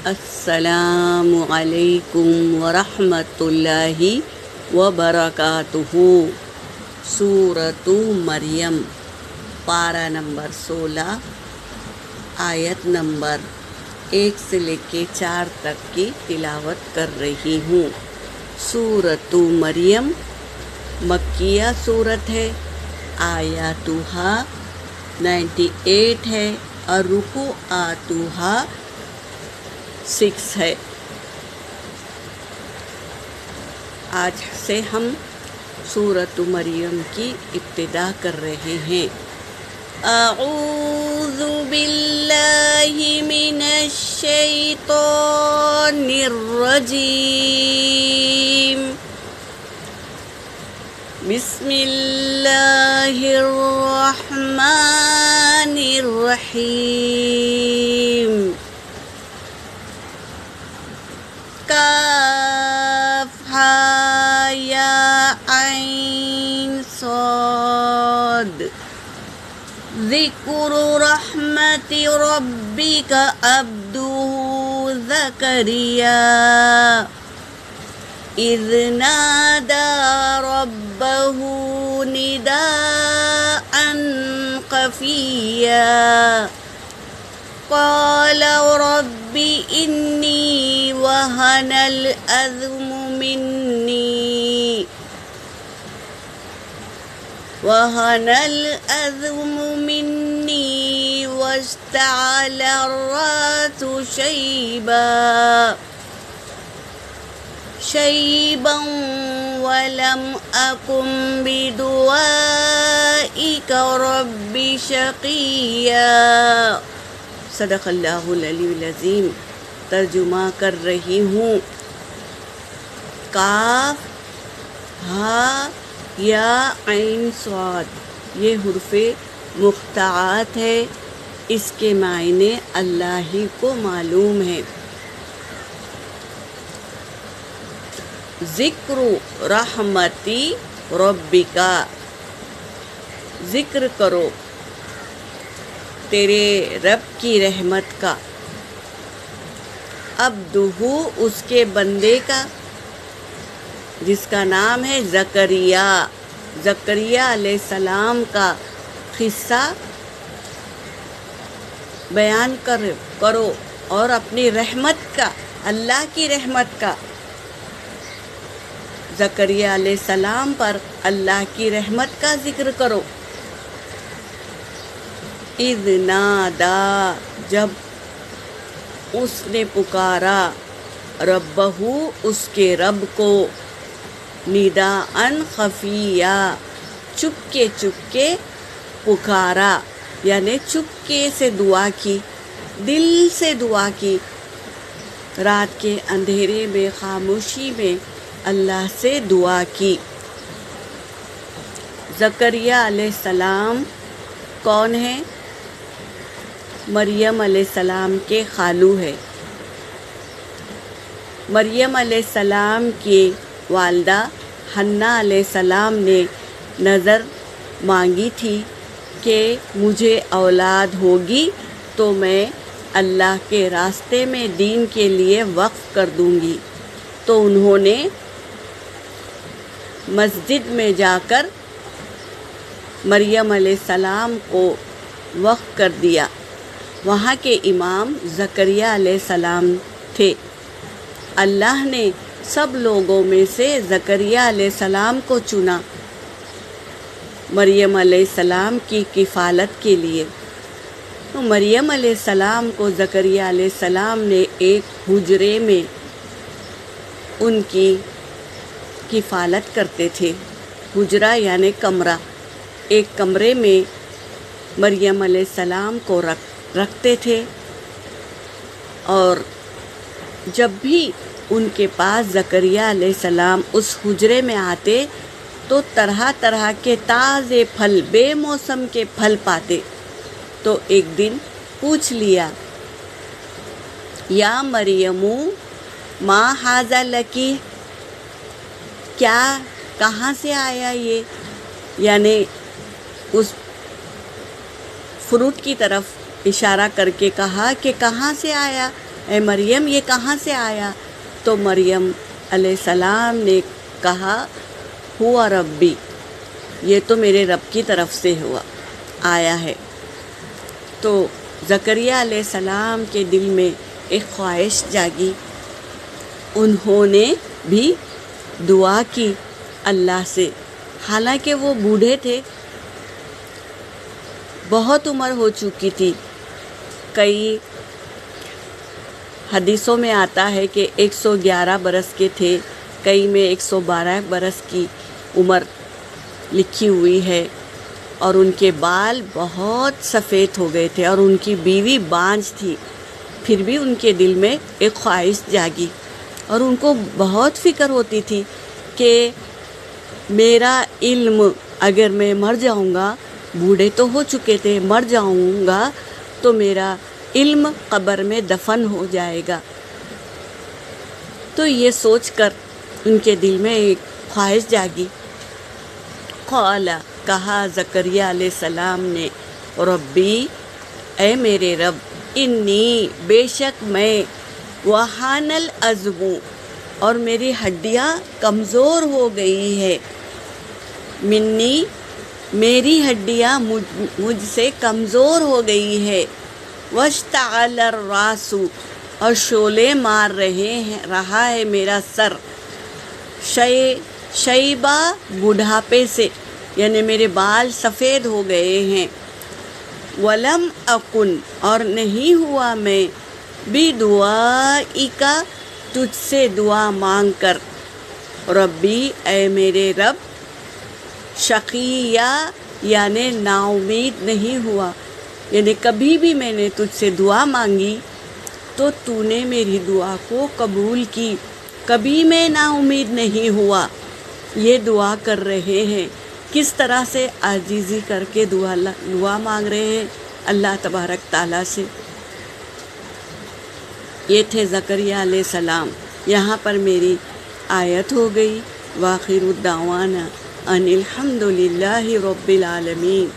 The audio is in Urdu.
السلام علیکم ورحمۃ اللہ وبرکاتہ۔ سورۃ مریم، پارہ نمبر 16، آیت نمبر 1 سے لے کے 4 تک کی تلاوت کر رہی ہوں۔ سورۃ مریم مکیہ سورت ہے، آیاتہا 98 ہے اور رکوعاتہا 6 ہے۔ آج سے ہم سورۃ مریم کی ابتدا کر رہے ہیں۔ اعوذ باللہ من الشیطان الرجیم، بسم اللہ الرحمن الرحیم۔ کاف ہا یا عین صاد، ذکر رحمت ربک عبدہ زکریا اذ نادى ربه نداء خفيا قال رب إني وهن العظم مني واشتعل الرأس شيبا ولم أكن بدعائك رب شقيا۔ صدق اللہ العلی العظیم۔ ترجمہ کر رہی ہوں۔ کاف ہا یا عین صاد، یہ حرف مقطعات ہے، اس کے معنی اللہ ہی کو معلوم ہے۔ ذکر رحمتی ربکا، ذکر کرو تیرے رب کی رحمت کا، عبدہ اس کے بندے کا، جس کا نام ہے زکریا۔ زکریا علیہ السلام کا قصہ بیان کرو اور اپنی رحمت کا، اللہ کی رحمت کا، زکریا علیہ السلام پر اللہ کی رحمت کا ذکر کرو۔ اذ نادا، جب اس نے پکارا، ربہ اس کے رب کو، نداءً خفیہ، چپکے چپکے پکارا، یعنی چپکے سے دعا کی، دل سے دعا کی، رات کے اندھیرے میں، خاموشی میں اللہ سے دعا کی۔ زکریا علیہ السلام کون ہے؟ مریم علیہ السلام کے خالو ہے۔ مریم علیہ السلام کی والدہ حنا علیہ السلام نے نظر مانگی تھی کہ مجھے اولاد ہوگی تو میں اللہ کے راستے میں دین کے لیے وقف کر دوں گی، تو انہوں نے مسجد میں جا کر مریم علیہ السلام کو وقف کر دیا۔ وہاں کے امام زکریا علیہ السلام تھے۔ اللہ نے سب لوگوں میں سے زکریا علیہ السلام کو چنا مریم علیہ السلام کی کفالت کے لیے۔ تو مریم علیہ السلام کو زکریا علیہ السلام نے ایک حجرے میں ان کی کفالت کرتے تھے۔ حجرہ یعنی کمرہ، ایک کمرے میں مریم علیہ السلام کو رکھتے تھے، اور جب بھی ان کے پاس زکریا علیہ السلام اس حجرے میں آتے تو طرح طرح کے تازے پھل، بے موسم کے پھل پاتے۔ تو ایک دن پوچھ لیا، یا مریم ما ھذا لکی، کیا کہاں سے آیا یہ؟ یعنی اس فروٹ کی طرف اشارہ کر کے کہا کہ کہاں سے آیا؟ اے مریم یہ کہاں سے آیا؟ تو مریم علیہ السلام نے کہا ہوا ربی، یہ تو میرے رب کی طرف سے آیا ہے۔ تو زکریہ علیہ السلام کے دل میں ایک خواہش جاگی، انہوں نے بھی دعا کی اللہ سے، حالانکہ وہ بوڑھے تھے، بہت عمر ہو چکی تھی۔ کئی حدیثوں میں آتا ہے کہ 111 برس کے تھے، کئی میں 112 برس کی عمر لکھی ہوئی ہے، اور ان کے بال بہت سفید ہو گئے تھے، اور ان کی بیوی بانجھ تھی۔ پھر بھی ان کے دل میں ایک خواہش جاگی، اور ان کو بہت فکر ہوتی تھی کہ میرا علم، اگر میں مر جاؤں گا، بوڑھے تو ہو چکے تھے، مر جاؤں گا تو میرا علم قبر میں دفن ہو جائے گا۔ تو یہ سوچ کر ان کے دل میں ایک خواہش جاگی۔ قال، کہا زکریہ علیہ السلام نے، ربی، اے میرے رب، انی، بے شک میں، وہان العظم، اور میری ہڈیاں کمزور ہو گئی ہے، منی، میری ہڈیاں مجھ سے کمزور ہو گئی ہے، واشتعل الراس، اور شعلے مار رہا ہے میرا سر، شیبہ، بڑھاپے سے، یعنی میرے بال سفید ہو گئے ہیں، ولم اکن، اور نہیں ہوا میں، بدعائک، تجھ سے دعا مانگ کر، ربی، اے میرے رب، شقیہ، یعنی نا امید نہیں ہوا، یعنی کبھی بھی میں نے تجھ سے دعا مانگی تو تو نے میری دعا کو قبول کی، کبھی میں نا امید نہیں ہوا۔ یہ دعا کر رہے ہیں، کس طرح سے عاجزی کر کے دعا مانگ رہے ہیں اللہ تبارک تعالیٰ سے۔ یہ تھے زکریہ علیہ السلام۔ یہاں پر میری آیت ہو گئی۔ وآخر الدعوانا ان الحمد للہ رب العالمین۔